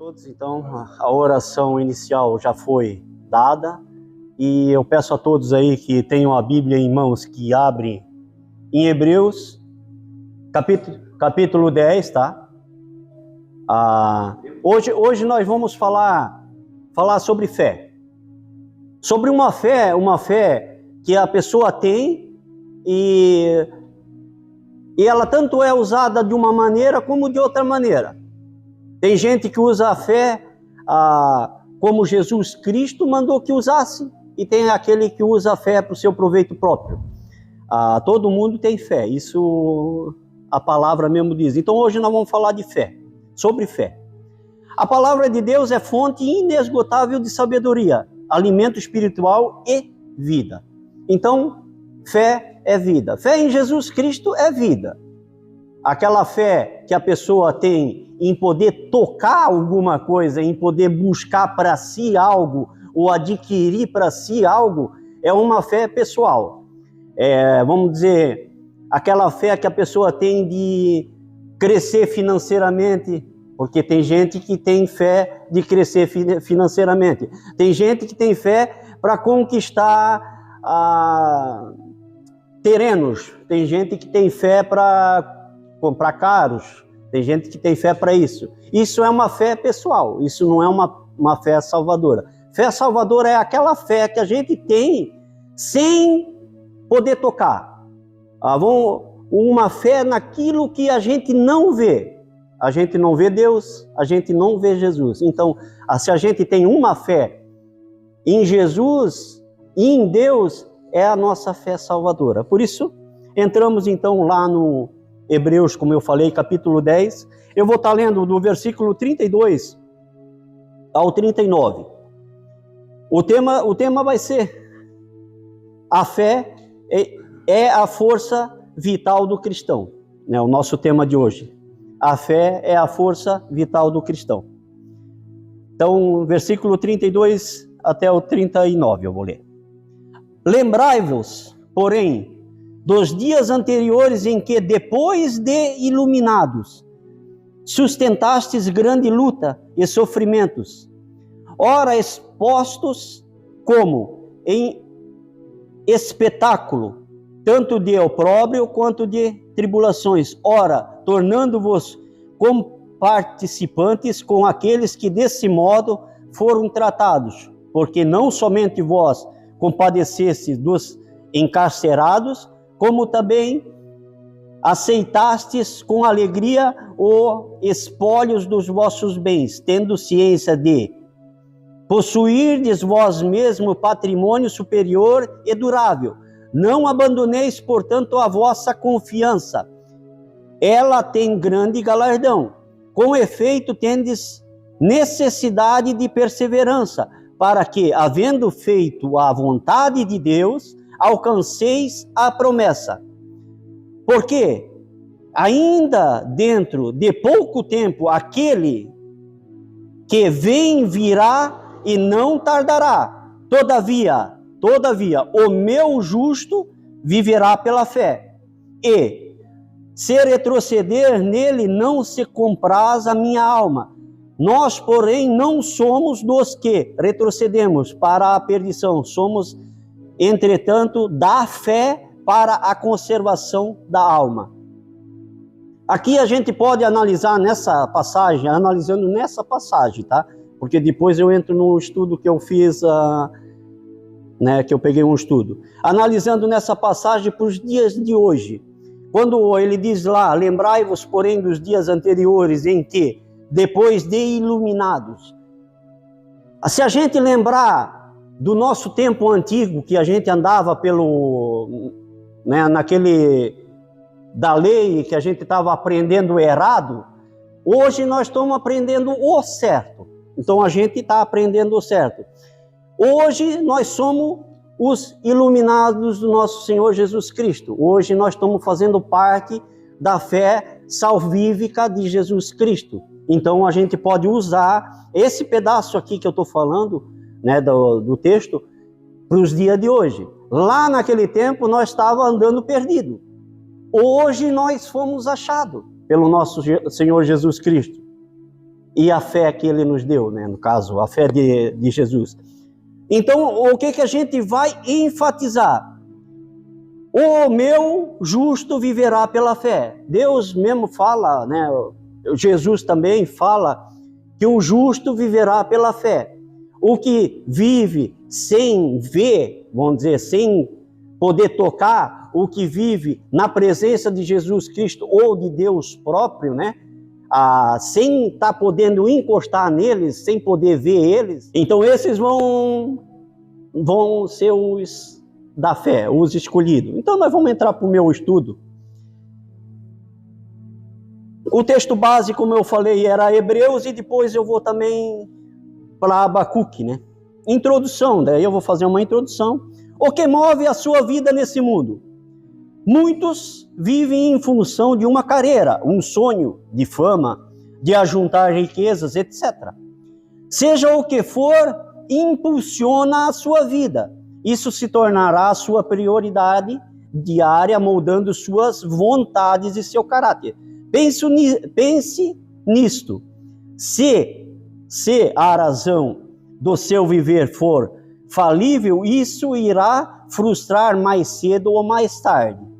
Todos, então, a oração inicial já foi dada e eu peço a todos aí que tenham a Bíblia em mãos, que abrem em Hebreus, capítulo 10, tá? Hoje nós vamos falar sobre fé. Sobre uma fé que a pessoa tem e ela tanto é usada de uma maneira como de outra maneira. Tem gente que usa a fé como Jesus Cristo mandou que usasse, e tem aquele que usa a fé para o seu proveito próprio. Todo mundo tem fé, isso a palavra mesmo diz. Então hoje nós vamos falar de fé, sobre fé. A palavra de Deus é fonte inesgotável de sabedoria, alimento espiritual e vida. Então, fé é vida. Fé em Jesus Cristo é vida. Aquela fé que a pessoa tem em poder tocar alguma coisa, em poder buscar para si algo, ou adquirir para si algo, é uma fé pessoal. Vamos dizer, aquela fé que a pessoa tem de crescer financeiramente, porque tem gente que tem fé de crescer financeiramente. Tem gente que tem fé para conquistar terrenos. Tem gente que tem fé para comprar carros. Tem gente que tem fé para isso. Isso é uma fé pessoal. Isso não é uma fé salvadora. Fé salvadora é aquela fé que a gente tem sem poder tocar. Uma fé naquilo que a gente não vê. A gente não vê Deus, a gente não vê Jesus. Então, se a gente tem uma fé em Jesus e em Deus, é a nossa fé salvadora. Por isso, entramos então lá no Hebreus, como eu falei, capítulo 10. Eu vou estar lendo do versículo 32 ao 39. O tema vai ser: a fé é a força vital do cristão. O nosso tema de hoje. A fé é a força vital do cristão. Então, versículo 32 até o 39 eu vou ler. Lembrai-vos, porém, dos dias anteriores em que, depois de iluminados, sustentastes grande luta e sofrimentos, ora expostos como em espetáculo, tanto de opróbrio quanto de tribulações, ora tornando-vos comparticipantes com aqueles que desse modo foram tratados, porque não somente vós compadecestes dos encarcerados, como também aceitastes com alegria os espólios dos vossos bens, tendo ciência de possuirdes vós mesmo patrimônio superior e durável. Não abandoneis, portanto, a vossa confiança. Ela tem grande galardão. Com efeito, tendes necessidade de perseverança, para que, havendo feito a vontade de Deus, alcanceis a promessa. Porque ainda dentro de pouco tempo aquele que vem virá e não tardará. Todavia, o meu justo viverá pela fé. E se retroceder nele não se compraz a minha alma. Nós, porém, não somos dos que retrocedemos para a perdição. Somos, entretanto, da fé para a conservação da alma. Aqui a gente pode analisar analisando nessa passagem, tá? Porque depois eu entro no estudo que eu fiz, que eu peguei um estudo. Analisando nessa passagem para os dias de hoje. Quando ele diz lá, lembrai-vos, porém, dos dias anteriores em que, depois de iluminados. Se a gente lembrar do nosso tempo antigo, que a gente andava da lei, que a gente estava aprendendo errado, hoje nós estamos aprendendo o certo. Então a gente está aprendendo o certo. Hoje nós somos os iluminados do nosso Senhor Jesus Cristo. Hoje nós estamos fazendo parte da fé salvífica de Jesus Cristo. Então a gente pode usar esse pedaço aqui que eu estou falando, do texto, para os dias de hoje. Lá naquele tempo nós estávamos andando perdido. Hoje nós fomos achados pelo nosso Senhor Jesus Cristo. e a fé que ele nos deu, né? No caso, a fé de Jesus. Então, o que a gente vai enfatizar? O meu justo viverá pela fé. Deus mesmo fala, né? Jesus também fala que o justo viverá pela fé. O que vive sem ver, vamos dizer, sem poder tocar, o que vive na presença de Jesus Cristo ou de Deus próprio, né? Sem estar podendo encostar neles, sem poder ver eles, então esses vão ser os da fé, os escolhidos. Então nós vamos entrar para o meu estudo. O texto base, como eu falei, era Hebreus, e depois eu vou também para Abacuque, né? Introdução, daí eu vou fazer uma introdução. O que move a sua vida nesse mundo? Muitos vivem em função de uma carreira, um sonho de fama, de ajuntar riquezas, etc. Seja o que for, impulsiona a sua vida. Isso se tornará a sua prioridade diária, moldando suas vontades e seu caráter. Pense nisto. Se a razão do seu viver for falível, isso irá frustrar mais cedo ou mais tarde.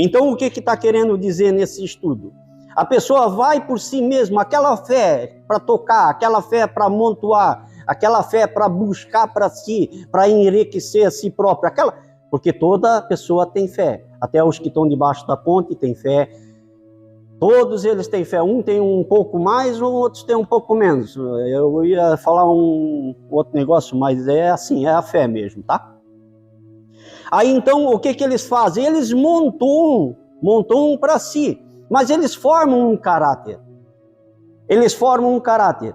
Então, o que está querendo dizer nesse estudo? A pessoa vai por si mesma, aquela fé para tocar, aquela fé para amontoar, aquela fé para buscar para si, para enriquecer a si própria, porque toda pessoa tem fé, até os que estão debaixo da ponte têm fé, todos eles têm fé, um tem um pouco mais, outros têm um pouco menos. Eu ia falar um outro negócio, mas é assim, é a fé mesmo, tá? Aí então, o que eles fazem? Eles montam para si, mas eles formam um caráter. Eles formam um caráter.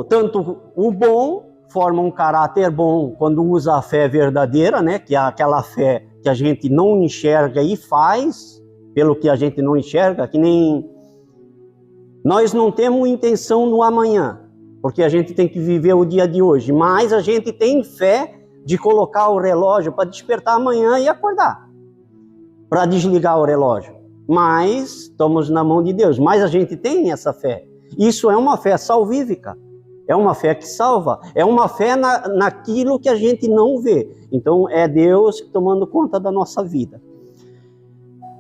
Tanto o bom forma um caráter bom quando usa a fé verdadeira, né? Que é aquela fé que a gente não enxerga e faz pelo que a gente não enxerga, que nem nós não temos intenção no amanhã, porque a gente tem que viver o dia de hoje, mas a gente tem fé de colocar o relógio para despertar amanhã e acordar, para desligar o relógio. Mas estamos na mão de Deus, mas a gente tem essa fé. Isso é uma fé salvífica, é uma fé que salva, é uma fé naquilo que a gente não vê. Então é Deus tomando conta da nossa vida.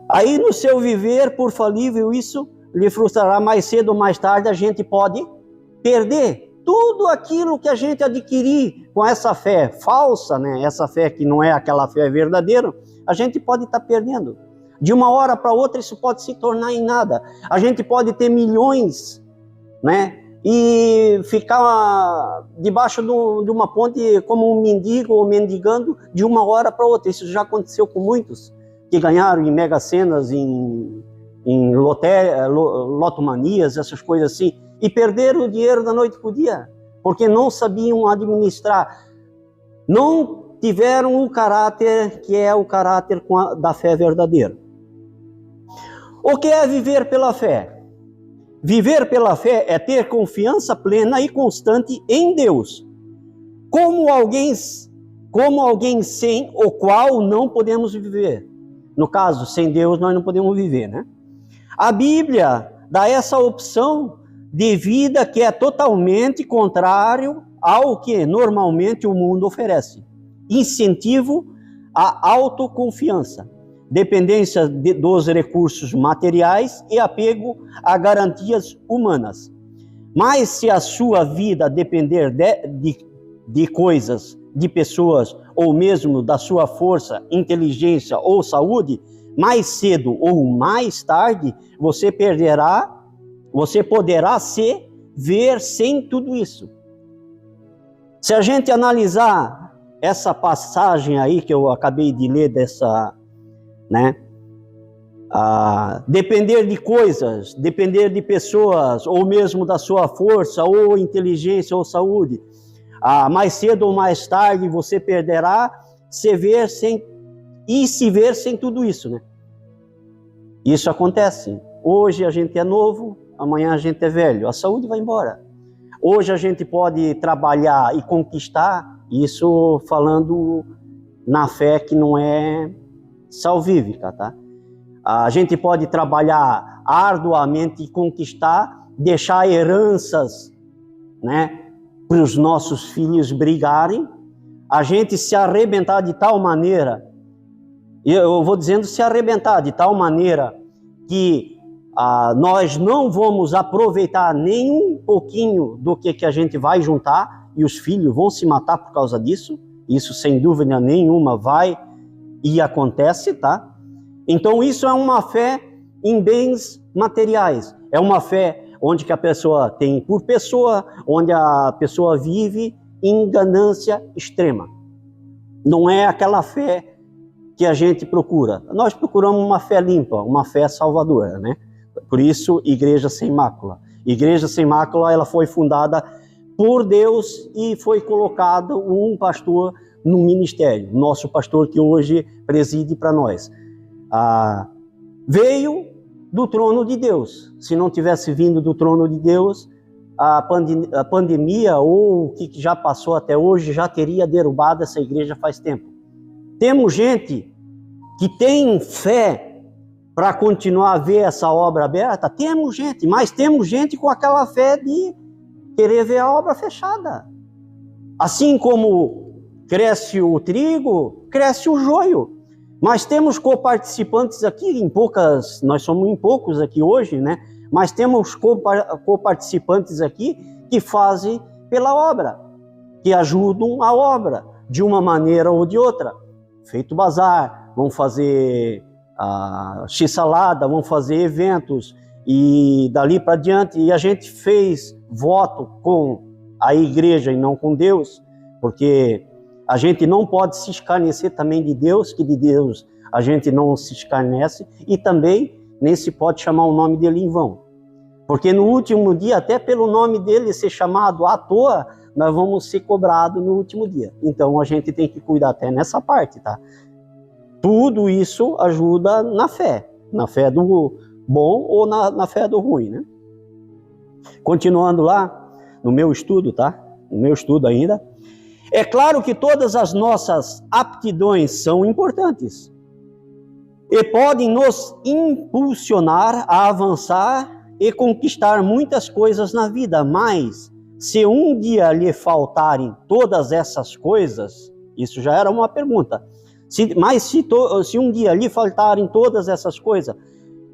Aí no seu viver por falível, isso lhe frustrará mais cedo ou mais tarde, a gente pode perder tudo aquilo que a gente adquirir com essa fé falsa, né? Essa fé que não é aquela fé verdadeira, a gente pode estar perdendo. De uma hora para outra isso pode se tornar em nada. A gente pode ter milhões, né? E ficar debaixo de uma ponte como um mendigo ou mendigando de uma hora para outra. Isso já aconteceu com muitos que ganharam em mega cenas, em lotomanias, essas coisas assim, e perderam o dinheiro da noite para o dia, porque não sabiam administrar, não tiveram o caráter que é o caráter da fé verdadeira. O que é viver pela fé? Viver pela fé é ter confiança plena e constante em Deus, como alguém sem o qual não podemos viver. No caso, sem Deus nós não podemos viver, né? A Bíblia dá essa opção de vida que é totalmente contrário ao que normalmente o mundo oferece. Incentivo à autoconfiança, dependência dos recursos materiais e apego a garantias humanas. Mas se a sua vida depender de coisas, de pessoas, ou mesmo da sua força, inteligência ou saúde, mais cedo ou mais tarde, você poderá se ver sem tudo isso. Se a gente analisar essa passagem aí que eu acabei de ler né? Depender de coisas, depender de pessoas, ou mesmo da sua força, ou inteligência, ou saúde, mais cedo ou mais tarde você perderá se ver sem tudo isso, né? Isso acontece. Hoje a gente é novo, amanhã a gente é velho, a saúde vai embora. Hoje a gente pode trabalhar e conquistar, isso falando na fé que não é salvífica, tá? A gente pode trabalhar arduamente e conquistar deixar heranças, né, para os nossos filhos brigarem, a gente se arrebentar de tal maneira, eu vou dizendo se arrebentar de tal maneira que nós não vamos aproveitar nem um pouquinho do que a gente vai juntar, e os filhos vão se matar por causa disso. Isso sem dúvida nenhuma vai e acontece, tá? Então isso é uma fé em bens materiais, é uma fé onde que a pessoa tem por pessoa, onde a pessoa vive em ganância extrema. Não é aquela fé que a gente procura. Nós procuramos uma fé limpa, uma fé salvadora, né? Por isso, Igreja Sem Mácula. Igreja Sem Mácula, ela foi fundada por Deus e foi colocado um pastor no ministério. Nosso pastor que hoje preside para nós. Veio do trono de Deus. Se não tivesse vindo do trono de Deus, a pandemia ou o que já passou até hoje já teria derrubado essa igreja faz tempo. Temos gente que tem fé para continuar a ver essa obra aberta? Temos gente, mas temos gente com aquela fé de querer ver a obra fechada. Assim como cresce o trigo, cresce o joio. Mas temos coparticipantes aqui, nós somos em poucos aqui hoje, né? Mas temos coparticipantes aqui que fazem pela obra, que ajudam a obra, de uma maneira ou de outra. Feito bazar, vão fazer x-salada, vão fazer eventos, e dali para diante. E a gente fez voto com a igreja e não com Deus, porque a gente não pode se escarnecer também de Deus, que de Deus a gente não se escarnece, e também nem se pode chamar o nome dele em vão. Porque no último dia, até pelo nome dele ser chamado à toa, nós vamos ser cobrados no último dia. Então a gente tem que cuidar até nessa parte, tá? Tudo isso ajuda na fé do bom ou na fé do ruim, né? Continuando lá, no meu estudo, tá? No meu estudo ainda. É claro que todas as nossas aptidões são importantes e podem nos impulsionar a avançar e conquistar muitas coisas na vida, mas se um dia lhe faltarem todas essas coisas, isso já era uma pergunta, se um dia lhe faltarem todas essas coisas,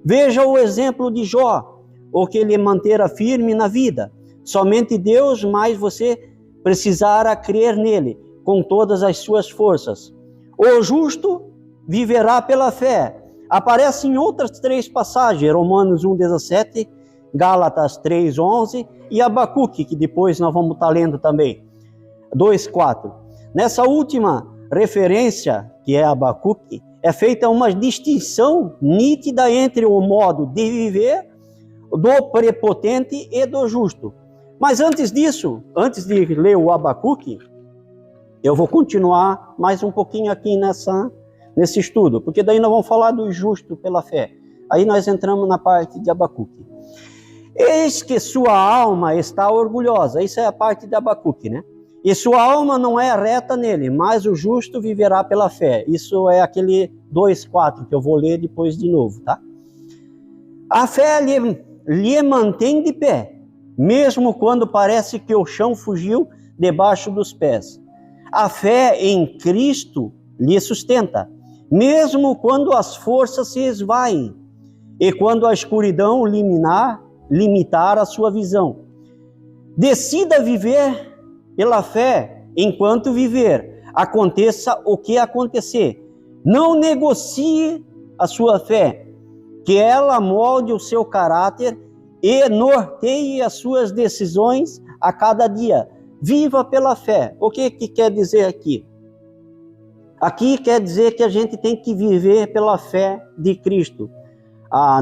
veja o exemplo de Jó, o que lhe mantera firme na vida. Somente Deus, mas você precisará crer nele com todas as suas forças. O justo viverá pela fé. Aparece em outras 3 passagens, Romanos 1:17, Gálatas 3:11 e Abacuque, que depois nós vamos estar lendo também, 2:4. Nessa última referência, que é Abacuque, é feita uma distinção nítida entre o modo de viver do prepotente e do justo. Mas antes disso, antes de ler o Abacuque, eu vou continuar mais um pouquinho aqui nesse estudo, porque daí nós vamos falar do justo pela fé. Aí nós entramos na parte de Abacuque. Eis que sua alma está orgulhosa. Isso é a parte de Abacuque, né? E sua alma não é reta nele, mas o justo viverá pela fé. Isso é aquele 2:4 que eu vou ler depois de novo, tá? A fé lhe mantém de pé, mesmo quando parece que o chão fugiu debaixo dos pés. A fé em Cristo lhe sustenta, mesmo quando as forças se esvaem e quando a escuridão limitar a sua visão. Decida viver pela fé enquanto viver, aconteça o que acontecer. Não negocie a sua fé, que ela molde o seu caráter e norteie as suas decisões a cada dia. Viva pela fé. O que quer dizer aqui? Aqui quer dizer que a gente tem que viver pela fé de Cristo.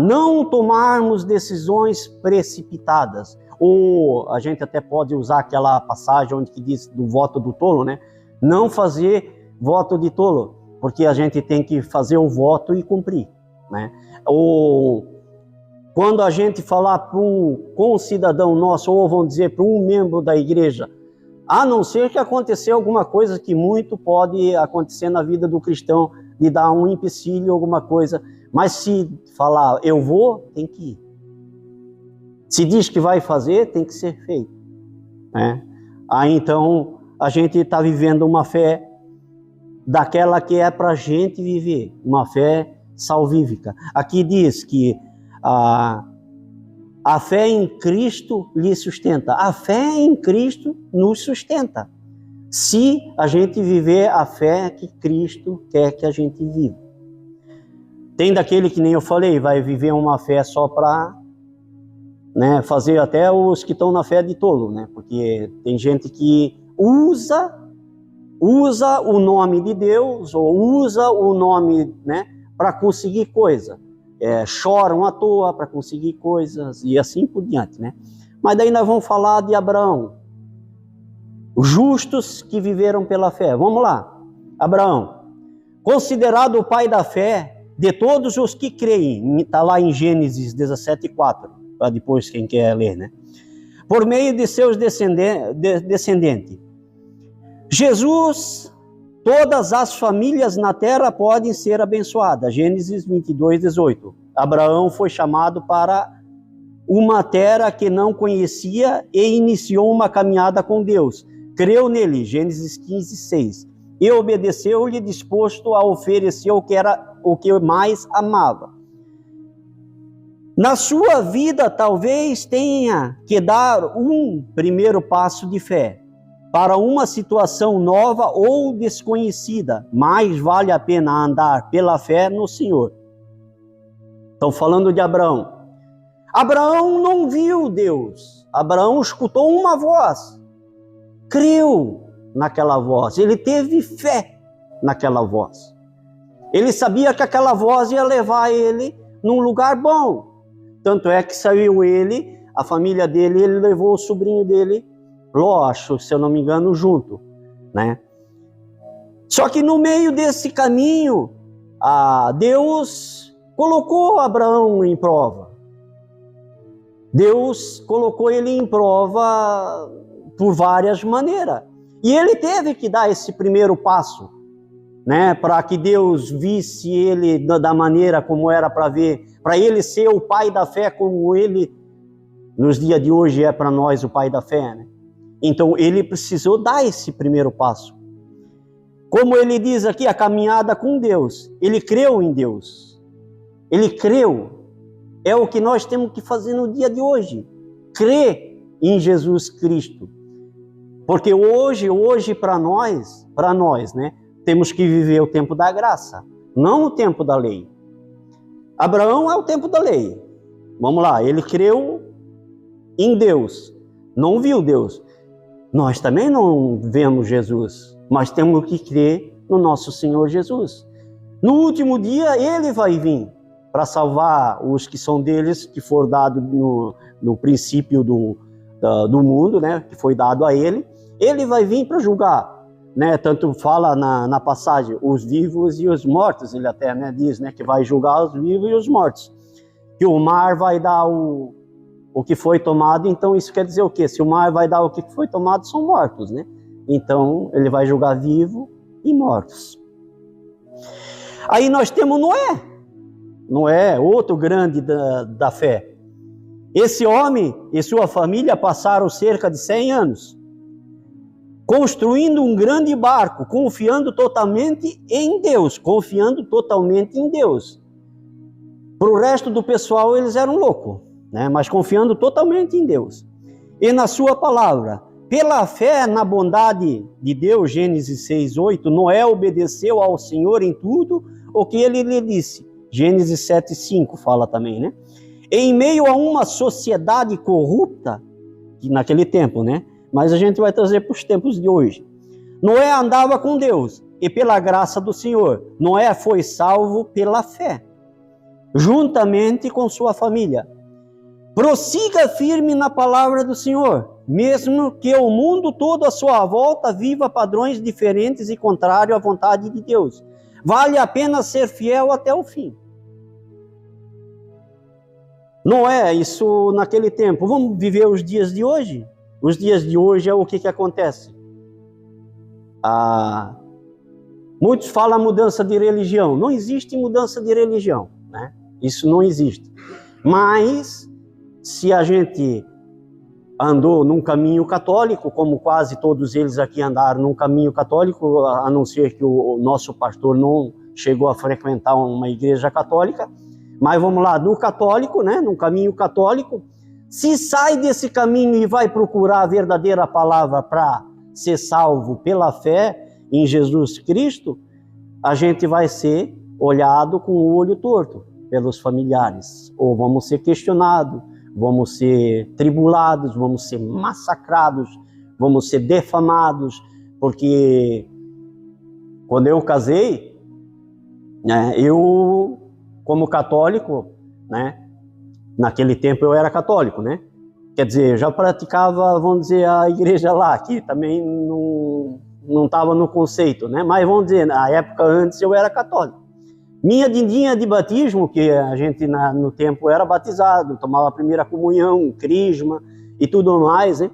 Não tomarmos decisões precipitadas. Ou a gente até pode usar aquela passagem onde que diz do voto do tolo, né? Não fazer voto de tolo, porque a gente tem que fazer o voto e cumprir, né? Ou quando a gente falar com um cidadão nosso, ou vamos dizer para um membro da igreja, a não ser que aconteça alguma coisa que muito pode acontecer na vida do cristão, de dar um empecilho, alguma coisa, mas se falar eu vou, tem que ir. Se diz que vai fazer, tem que ser feito, né? Aí então a gente está vivendo uma fé daquela que é para a gente viver, uma fé salvífica. Aqui diz que a fé em Cristo lhe sustenta. A fé em Cristo nos sustenta, se a gente viver a fé que Cristo quer que a gente viva. Tem daquele que nem eu falei, vai viver uma fé só para, né, fazer até os que estão na fé de tolo, né? Porque tem gente que usa o nome de Deus, ou usa o nome, né, para conseguir coisa. Choram à toa para conseguir coisas e assim por diante, né? Mas daí nós vamos falar de Abraão, os justos que viveram pela fé. Vamos lá. Abraão, considerado o pai da fé de todos os que creem, está lá em Gênesis 17:4, para depois quem quer ler, né? Por meio de seus descendentes. Jesus, todas as famílias na terra podem ser abençoadas. Gênesis 22:18. Abraão foi chamado para uma terra que não conhecia e iniciou uma caminhada com Deus. Creu nele, Gênesis 15:6. E obedeceu-lhe, disposto a oferecer o que mais amava. Na sua vida, talvez tenha que dar um primeiro passo de fé para uma situação nova ou desconhecida, mas vale a pena andar pela fé no Senhor. Estão falando de Abraão. Abraão não viu Deus. Abraão escutou uma voz. Creu naquela voz. Ele teve fé naquela voz. Ele sabia que aquela voz ia levar ele num lugar bom. Tanto é que saiu ele, a família dele, ele levou o sobrinho dele, Ló, acho, se eu não me engano, junto, né? Só que no meio desse caminho, Deus colocou Abraão em prova. Deus colocou ele em prova por várias maneiras. E ele teve que dar esse primeiro passo, né? Para que Deus visse ele da maneira como era para ver, para ele ser o pai da fé como ele, nos dias de hoje, é para nós o pai da fé, né? Então ele precisou dar esse primeiro passo. Como ele diz aqui, a caminhada com Deus. Ele creu em Deus. Ele creu. É o que nós temos que fazer no dia de hoje. Crer em Jesus Cristo. Porque hoje para nós, né, temos que viver o tempo da graça, não o tempo da lei. Abraão é o tempo da lei. Vamos lá, ele creu em Deus, não viu Deus. Nós também não vemos Jesus, mas temos que crer no nosso Senhor Jesus. No último dia, ele vai vir para salvar os que são deles, que foram dados no princípio do mundo, né, que foi dado a ele. Ele vai vir para julgar, né? Tanto fala na passagem, os vivos e os mortos. Ele até, né, diz, né, que vai julgar os vivos e os mortos. Que o mar vai dar o que foi tomado, então isso quer dizer o quê? Se o mar vai dar o que foi tomado, são mortos, né? Então ele vai julgar vivo e mortos. Aí nós temos Noé, outro grande da fé. Esse homem e sua família passaram cerca de 100 anos construindo um grande barco, confiando totalmente em Deus. Para o resto do pessoal, eles eram loucos, né? Mas confiando totalmente em Deus. E na sua palavra, pela fé na bondade de Deus, Gênesis 6:8, Noé obedeceu ao Senhor em tudo o que ele lhe disse. Gênesis 7:5 fala também, né? Em meio a uma sociedade corrupta, que naquele tempo, né? Mas a gente vai trazer para os tempos de hoje. Noé andava com Deus e pela graça do Senhor. Noé foi salvo pela fé, juntamente com sua família. Prossiga firme na palavra do Senhor, mesmo que o mundo todo à sua volta viva padrões diferentes e contrários à vontade de Deus. Vale a pena ser fiel até o fim. Noé, isso naquele tempo. Vamos viver os dias de hoje? Os dias de hoje é o que acontece. Muitos falam mudança de religião. Não existe mudança de religião, né? Isso não existe. Mas se a gente andou num caminho católico, como quase todos eles aqui andaram num caminho católico, a não ser que o nosso pastor não chegou a frequentar uma igreja católica, mas vamos lá, no católico, né, num caminho católico, se sai desse caminho e vai procurar a verdadeira palavra para ser salvo pela fé em Jesus Cristo, a gente vai ser olhado com o olho torto pelos familiares, ou vamos ser questionados, vamos ser tribulados, vamos ser massacrados, vamos ser defamados, porque quando eu casei, né, eu, como católico, né, naquele tempo eu era católico, né, quer dizer, eu já praticava, vamos dizer, a igreja lá, que também não estava no conceito, né, mas vamos dizer, na época antes eu era católico. Minha dindinha de batismo, que a gente no tempo era batizado, tomava a primeira comunhão, crisma e tudo mais, né?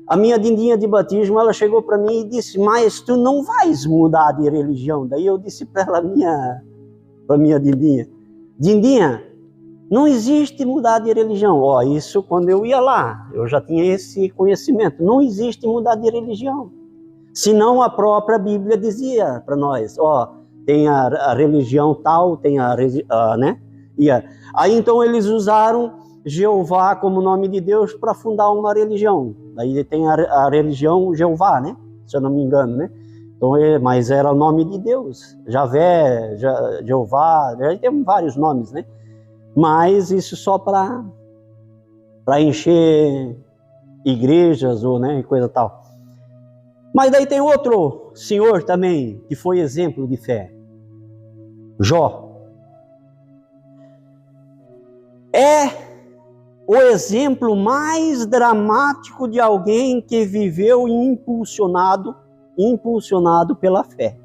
A minha dindinha de batismo, ela chegou para mim e disse, mas tu não vais mudar de religião. Daí eu disse para ela, para minha dindinha, dindinha, não existe mudar de religião. Ó, isso quando eu ia lá, eu já tinha esse conhecimento. Não existe mudar de religião. Senão a própria Bíblia dizia para nós, ó, tem a religião tal, tem né? Aí então eles usaram Jeová como nome de Deus para fundar uma religião. Daí tem a religião Jeová, né? Se eu não me engano, né? Então, mas era o nome de Deus. Javé, Jeová, tem vários nomes, né? Mas isso só para encher igrejas ou, né, coisa tal. Mas daí tem outro senhor também que foi exemplo de fé. Jó. É o exemplo mais dramático de alguém que viveu impulsionado pela fé.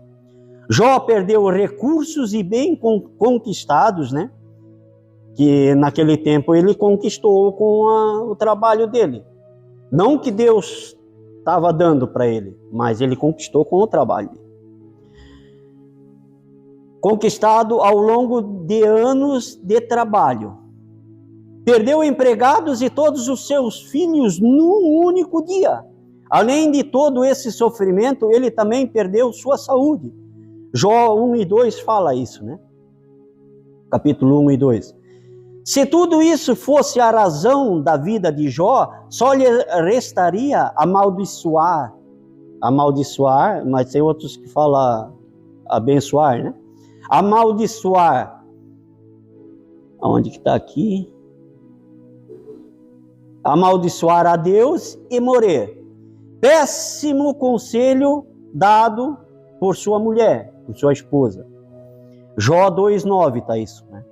Jó perdeu recursos e bem conquistados, né? Que naquele tempo ele conquistou com o trabalho dele. Não que Deus estava dando para ele, mas ele conquistou com o trabalho dele. Conquistado ao longo de anos de trabalho. Perdeu empregados e todos os seus filhos num único dia. Além de todo esse sofrimento, ele também perdeu sua saúde. Jó 1 e 2 fala isso, né? Capítulo 1 e 2. Se tudo isso fosse a razão da vida de Jó, só lhe restaria amaldiçoar, mas tem outros que falam abençoar, né? Amaldiçoar. Aonde que está aqui? Amaldiçoar a Deus e morrer. Péssimo conselho dado por sua mulher, por sua esposa. Jó 2,9 está isso, né?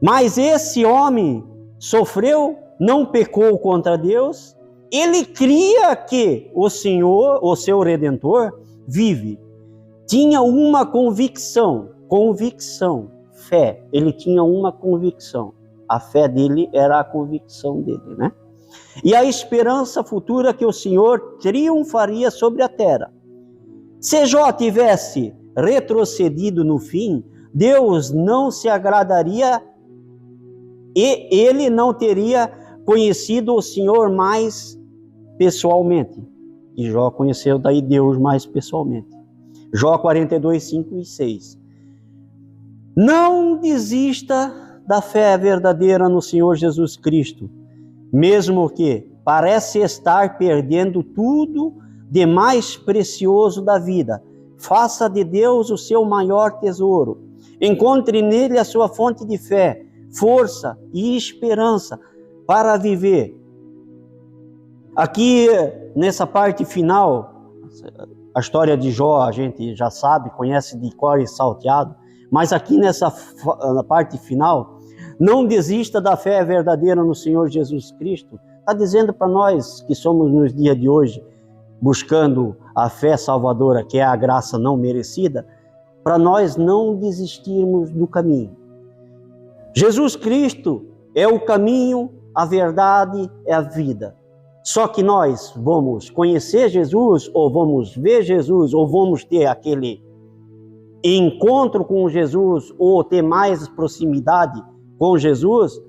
Mas esse homem sofreu, não pecou contra Deus, ele cria que o Senhor, o seu Redentor, vive. Tinha uma convicção, fé. Ele tinha uma convicção. A fé dele era a convicção dele, né? E a esperança futura que o Senhor triunfaria sobre a terra. Se Jó tivesse retrocedido no fim, Deus não se agradaria e ele não teria conhecido o Senhor mais pessoalmente. E Jó conheceu daí Deus mais pessoalmente. Jó 42, 5 e 6. Não desista da fé verdadeira no Senhor Jesus Cristo, mesmo que parece estar perdendo tudo de mais precioso da vida. Faça de Deus o seu maior tesouro. Encontre nele a sua fonte de fé, força e esperança para viver. Aqui, nessa parte final, a história de Jó a gente já sabe, conhece de cor e salteado, mas aqui nessa parte final, não desista da fé verdadeira no Senhor Jesus Cristo. Está dizendo para nós que somos nos dias de hoje, buscando a fé salvadora, que é a graça não merecida, para nós não desistirmos do caminho. Jesus Cristo é o caminho, a verdade, é a vida. Só que nós vamos conhecer Jesus, ou vamos ver Jesus, ou vamos ter aquele encontro com Jesus, ou ter mais proximidade com Jesus,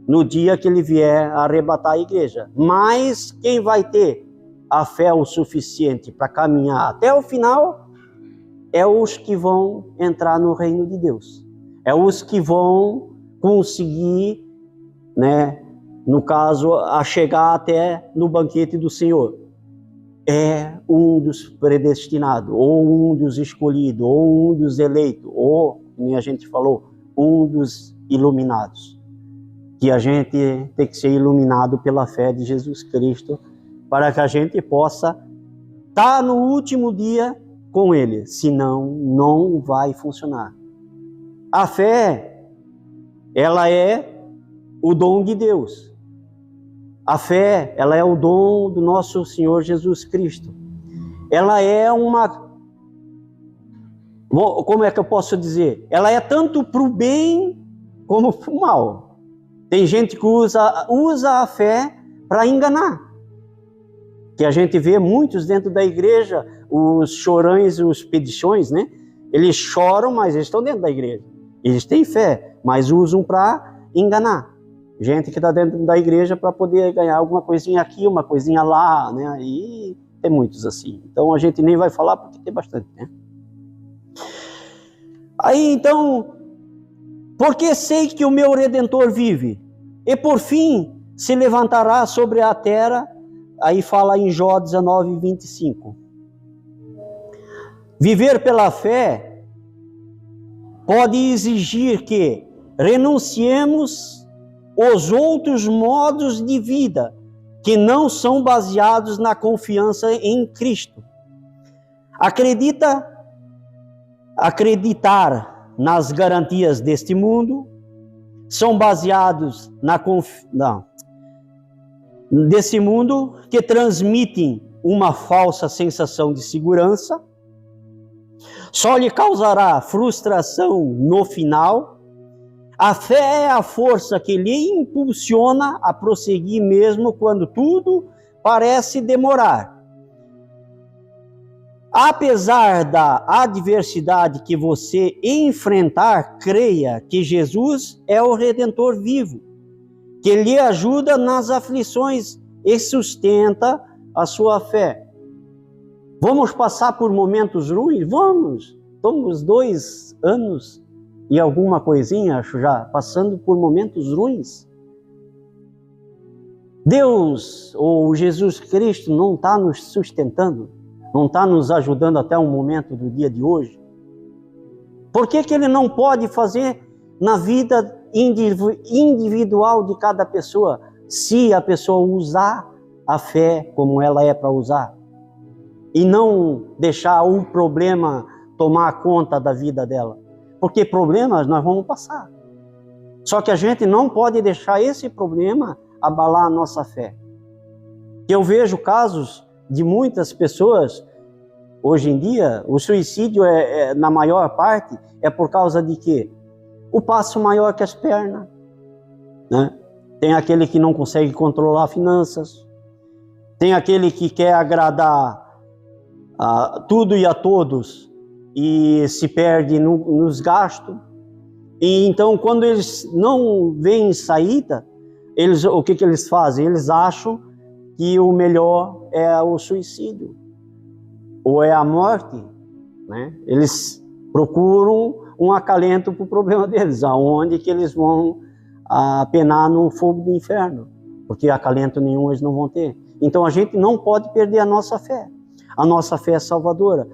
no dia que ele vier arrebatar a igreja. Mas quem vai ter a fé o suficiente para caminhar até o final é os que vão entrar no reino de Deus. É os que vão conseguir, né, no caso, a chegar até no banquete do Senhor. É um dos predestinados, ou um dos escolhidos, ou um dos eleitos, ou, como a gente falou, um dos iluminados. Que a gente tem que ser iluminado pela fé de Jesus Cristo, para que a gente possa estar no último dia com Ele, senão não vai funcionar. A fé, ela é o dom de Deus. A fé, ela é o dom do nosso Senhor Jesus Cristo. Ela é uma... Como é que eu posso dizer? Ela é tanto para o bem como para o mal. Tem gente que usa a fé para enganar. Que a gente vê muitos dentro da igreja, os chorões, os pedições, né? Eles choram, mas eles estão dentro da igreja. Eles têm fé, mas usam para enganar. Gente que está dentro da igreja para poder ganhar alguma coisinha aqui, uma coisinha lá, né? E tem muitos assim. Então a gente nem vai falar porque tem bastante, né? Aí então, porque sei que o meu Redentor vive, e por fim se levantará sobre a terra. Aí fala em Jó 19, 25. Viver pela fé pode exigir que renunciemos os outros modos de vida que não são baseados na confiança em Cristo. Acreditar nas garantias deste mundo são baseados desse mundo que transmitem uma falsa sensação de segurança, só lhe causará frustração no final. A fé é a força que lhe impulsiona a prosseguir mesmo quando tudo parece demorar. Apesar da adversidade que você enfrentar, creia que Jesus é o Redentor vivo, que lhe ajuda nas aflições e sustenta a sua fé. Vamos passar por momentos ruins? Vamos! Estamos 2 anos e alguma coisinha, acho já, passando por momentos ruins. Deus, ou Jesus Cristo, não está nos sustentando, não está nos ajudando até o momento do dia de hoje. Por que Ele não pode fazer na vida individual de cada pessoa, se a pessoa usar a fé como ela é para usar, e não deixar o problema tomar conta da vida dela? Porque problemas nós vamos passar. Só que a gente não pode deixar esse problema abalar a nossa fé. Eu vejo casos de muitas pessoas, hoje em dia, o suicídio na maior parte, é por causa de quê? O passo maior que as pernas, né? Tem aquele que não consegue controlar finanças, tem aquele que quer agradar a tudo e a todos e se perde nos gastos. E então, quando eles não veem saída, o que eles fazem? Eles acham que o melhor é o suicídio ou é a morte, né? Eles procuram um acalento para o problema deles, aonde que eles vão penar no fogo do inferno, porque acalento nenhum eles não vão ter. Então a gente não pode perder a nossa fé. A nossa fé é salvadora.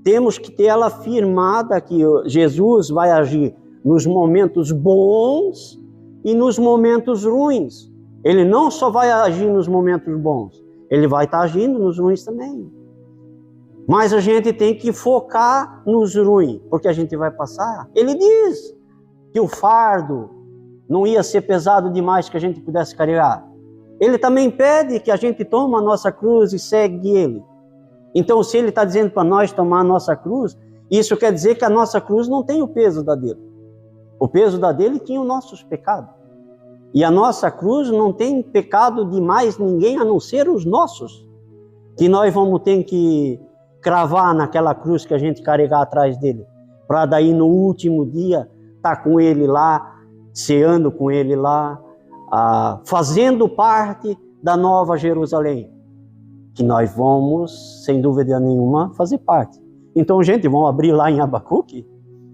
Temos que ter ela firmada que Jesus vai agir nos momentos bons e nos momentos ruins. Ele não só vai agir nos momentos bons, ele vai estar agindo nos ruins também. Mas a gente tem que focar nos ruins, porque a gente vai passar. Ele diz que o fardo não ia ser pesado demais que a gente pudesse carregar. Ele também pede que a gente tome a nossa cruz e segue Ele. Então, se Ele está dizendo para nós tomar a nossa cruz, isso quer dizer que a nossa cruz não tem o peso da dele. O peso da dele tinha os nossos pecados. E a nossa cruz não tem pecado de mais ninguém a não ser os nossos, que nós vamos ter que cravar naquela cruz que a gente carregar atrás dele, para daí no último dia estar com ele lá, ceando com ele lá, fazendo parte da Nova Jerusalém, que nós vamos, sem dúvida nenhuma, fazer parte. Então, gente, vamos abrir lá em Abacuque,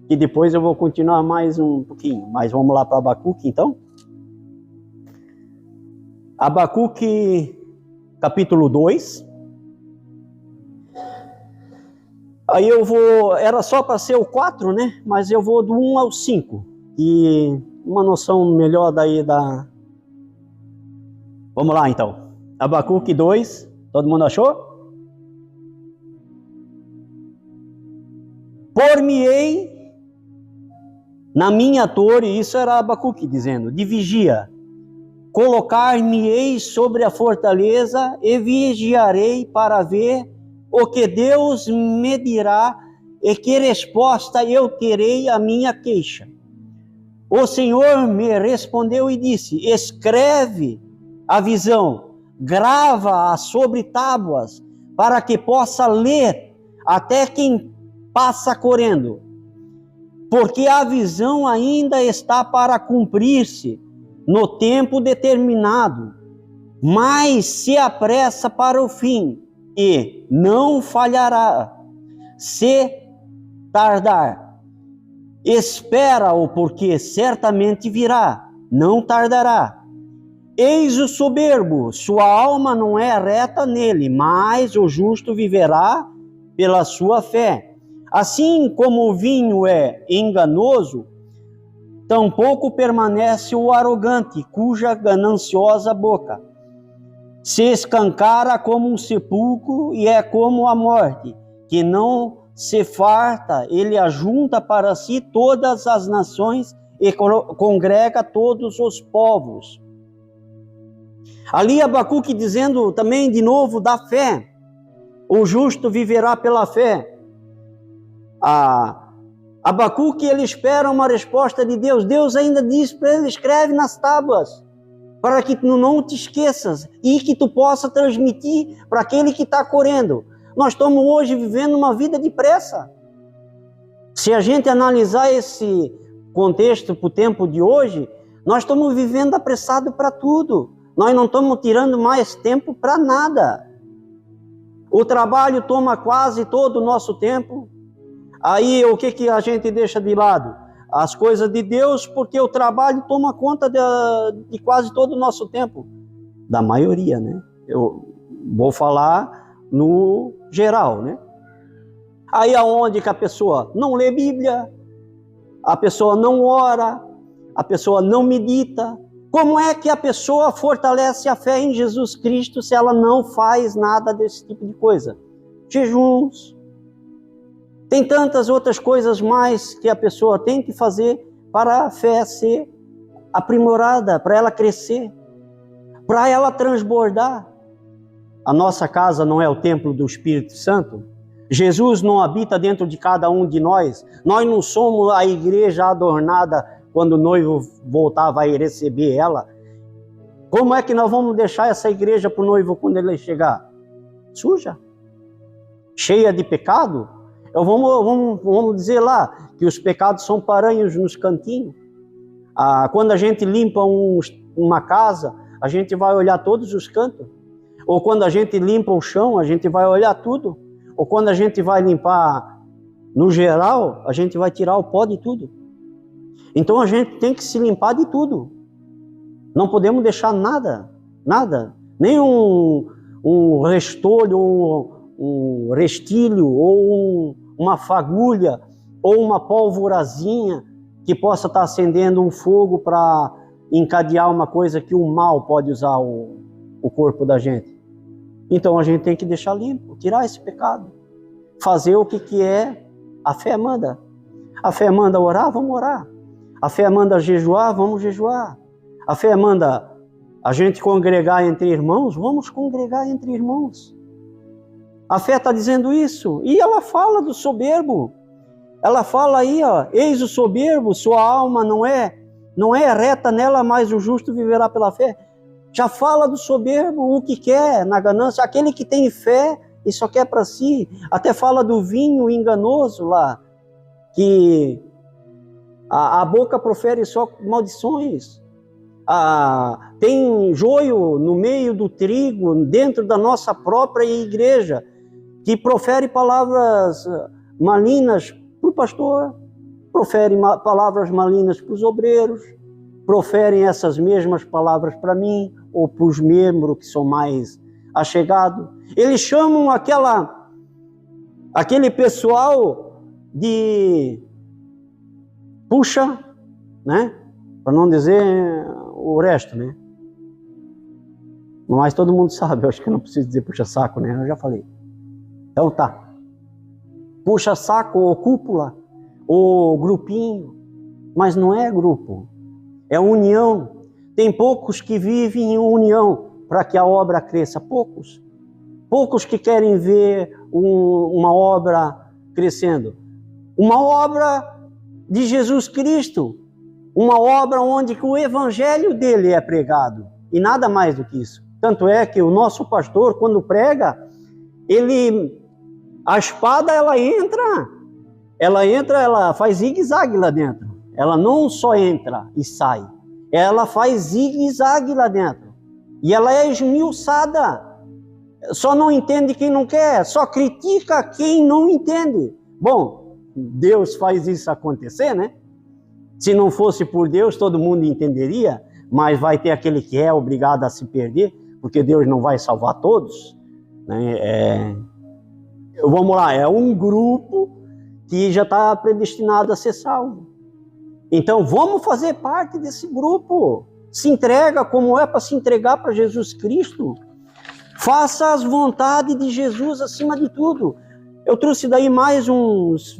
e depois eu vou continuar mais um pouquinho, mas vamos lá para Abacuque, então. Abacuque, capítulo 2. Aí eu vou, era só para ser o 4, né? Mas eu vou do 1 ao 5, e uma noção melhor daí da... Vamos lá, então. Abacuque 2, todo mundo achou? Por-me-ei na minha torre, isso era Abacuque dizendo, de vigia, colocar-me-ei sobre a fortaleza e vigiarei para ver o que Deus me dirá e que resposta eu terei à minha queixa. O Senhor me respondeu e disse, escreve a visão, grava-a sobre tábuas, para que possa ler até quem passa correndo. Porque a visão ainda está para cumprir-se no tempo determinado, mas se apressa para o fim e não falhará. Se tardar, espera-o, porque certamente virá, não tardará. Eis o soberbo, sua alma não é reta nele, mas o justo viverá pela sua fé. Assim como o vinho é enganoso, tampouco permanece o arrogante, cuja gananciosa boca se escancara como um sepulcro e é como a morte, que não se farta, ele ajunta para si todas as nações e congrega todos os povos. Ali Abacuque dizendo também de novo da fé, o justo viverá pela fé. Abacuque, ele espera uma resposta de Deus. Deus ainda diz para ele, escreve nas tábuas, para que tu não te esqueças e que tu possa transmitir para aquele que está correndo. Nós estamos hoje vivendo uma vida depressa. Se a gente analisar esse contexto para o tempo de hoje, nós estamos vivendo apressado para tudo. Nós não estamos tirando mais tempo para nada. O trabalho toma quase todo o nosso tempo. Aí o que a gente deixa de lado? As coisas de Deus, porque o trabalho toma conta de quase todo o nosso tempo. Da maioria, né? Eu vou falar no geral, né? Aí aonde que a pessoa não lê Bíblia, a pessoa não ora, a pessoa não medita. Como é que a pessoa fortalece a fé em Jesus Cristo se ela não faz nada desse tipo de coisa? Jejuns. Tem tantas outras coisas mais que a pessoa tem que fazer para a fé ser aprimorada, para ela crescer, para ela transbordar. A nossa casa não é o templo do Espírito Santo? Jesus não habita dentro de cada um de nós? Nós não somos a igreja adornada quando o noivo voltar vai receber ela? Como é que nós vamos deixar essa igreja para o noivo quando ele chegar? Suja? Cheia de pecado? Vamos dizer lá que os pecados são paranhos nos cantinhos. Quando a gente limpa uma casa, a gente vai olhar todos os cantos. Ou quando a gente limpa o chão, a gente vai olhar tudo. Ou quando a gente vai limpar no geral, a gente vai tirar o pó de tudo. Então a gente tem que se limpar de tudo. Não podemos deixar nada, nem um restolho, um restilho, ou uma fagulha, ou uma pólvorazinha que possa estar acendendo um fogo para encadear uma coisa que o mal pode usar o corpo da gente. Então a gente tem que deixar limpo, tirar esse pecado, fazer o que é a fé manda. A fé manda orar, vamos orar. A fé manda jejuar, vamos jejuar. A fé manda a gente congregar entre irmãos, vamos congregar entre irmãos. A fé está dizendo isso. E ela fala do soberbo. Ela fala aí, ó, eis o soberbo, sua alma não é reta nela, mas o justo viverá pela fé. Já fala do soberbo, o que quer na ganância, aquele que tem fé e só quer para si. Até fala do vinho enganoso lá, que a boca profere só maldições. Tem joio no meio do trigo, dentro da nossa própria igreja, que profere palavras malignas para o pastor, profere palavras malignas para os obreiros, proferem essas mesmas palavras para mim, ou para os membros que são mais achegados. Eles chamam aquele pessoal de puxa, né? Para não dizer o resto, né? Mas todo mundo sabe, eu acho que eu não preciso dizer puxa-saco, né? Eu já falei. Então tá. Puxa-saco ou cúpula, ou grupinho, mas não é grupo, é união. Tem poucos que vivem em união para que a obra cresça, poucos. Poucos que querem ver uma obra crescendo. Uma obra de Jesus Cristo, uma obra onde o evangelho dele é pregado, e nada mais do que isso. Tanto é que o nosso pastor, quando prega, a espada, ela faz zigue-zague lá dentro. Ela não só entra e sai, ela faz zigue-zague lá dentro. E ela é esmiuçada. Só não entende quem não quer, só critica quem não entende. Bom, Deus faz isso acontecer, né? Se não fosse por Deus, todo mundo entenderia, mas vai ter aquele que é obrigado a se perder, porque Deus não vai salvar todos, né? Vamos lá, é um grupo que já está predestinado a ser salvo. Então vamos fazer parte desse grupo. Se entrega como é para se entregar para Jesus Cristo. Faça as vontades de Jesus acima de tudo. Eu trouxe daí mais uns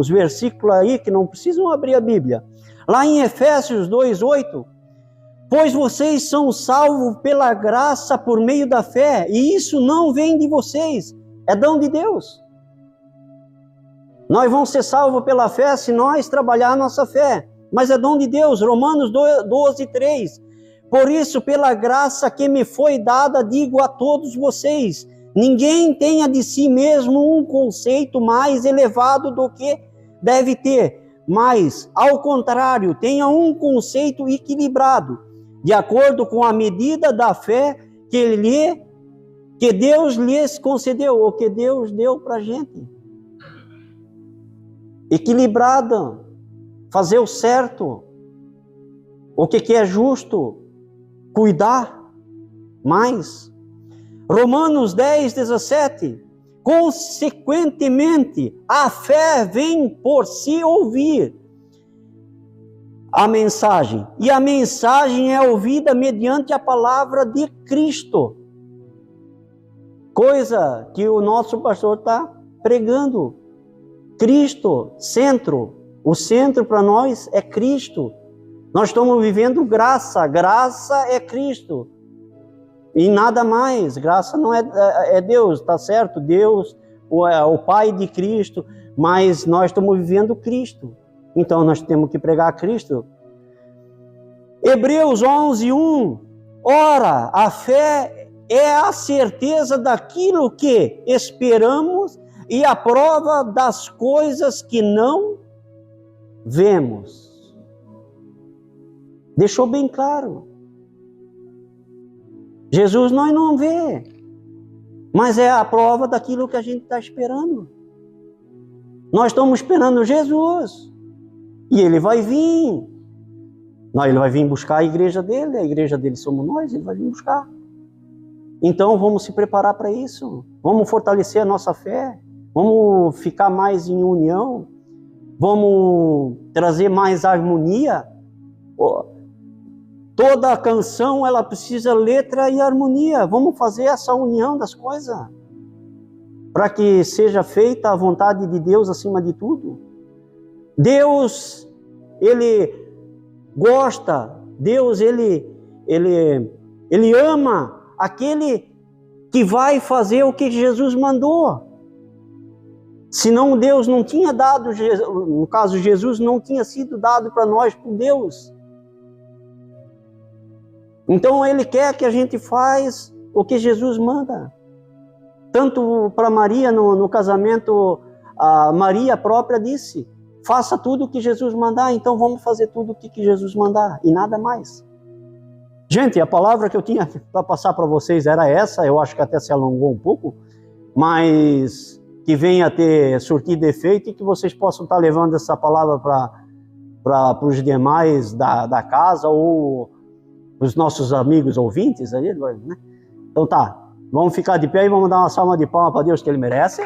versículos aí que não precisam abrir a Bíblia. Lá em Efésios 2:8, pois vocês são salvos pela graça por meio da fé, e isso não vem de vocês, é dom de Deus. Nós vamos ser salvos pela fé se nós trabalhar a nossa fé, mas é dom de Deus. Romanos 12:3, por isso, pela graça que me foi dada, digo a todos vocês, ninguém tenha de si mesmo um conceito mais elevado do que deve ter, mas, ao contrário, tenha um conceito equilibrado, de acordo com a medida da fé que Deus lhes concedeu, ou que Deus deu para a gente. Equilibrada, fazer o certo, o que é justo, cuidar mais. Romanos 10:17, consequentemente, a fé vem por se ouvir a mensagem, e a mensagem é ouvida mediante a palavra de Cristo, coisa que o nosso pastor está pregando. Cristo, centro, o centro para nós é Cristo. Nós estamos vivendo graça, graça é Cristo. E nada mais, graça não é Deus, tá certo? Deus, o Pai de Cristo, mas nós estamos vivendo Cristo. Então nós temos que pregar Cristo. Hebreus 11:1, ora, a fé é a certeza daquilo que esperamos e a prova das coisas que não vemos. Deixou bem claro. Jesus nós não vê, mas é a prova daquilo que a gente está esperando. Nós estamos esperando Jesus, e Ele vai vir. Ele vai vir buscar a igreja dele somos nós, Ele vai vir buscar. Então vamos se preparar para isso, vamos fortalecer a nossa fé, vamos ficar mais em união, vamos trazer mais harmonia. Toda a canção, ela precisa letra e harmonia. Vamos fazer essa união das coisas, para que seja feita a vontade de Deus acima de tudo. Deus, Ele gosta, Deus, Ele ama aquele que vai fazer o que Jesus mandou. Senão Deus não tinha dado, no caso Jesus não tinha sido dado para nós por Deus. Então Ele quer que a gente faz o que Jesus manda. Tanto para Maria no casamento, a Maria própria disse, faça tudo o que Jesus mandar, então vamos fazer tudo o que Jesus mandar, e nada mais. Gente, a palavra que eu tinha para passar para vocês era essa, eu acho que até se alongou um pouco, mas que venha a ter surtido efeito e que vocês possam estar levando essa palavra para os demais da casa ou os nossos amigos ouvintes aí, né? Então tá, vamos ficar de pé e vamos dar uma salva de palmas para Deus que Ele merece.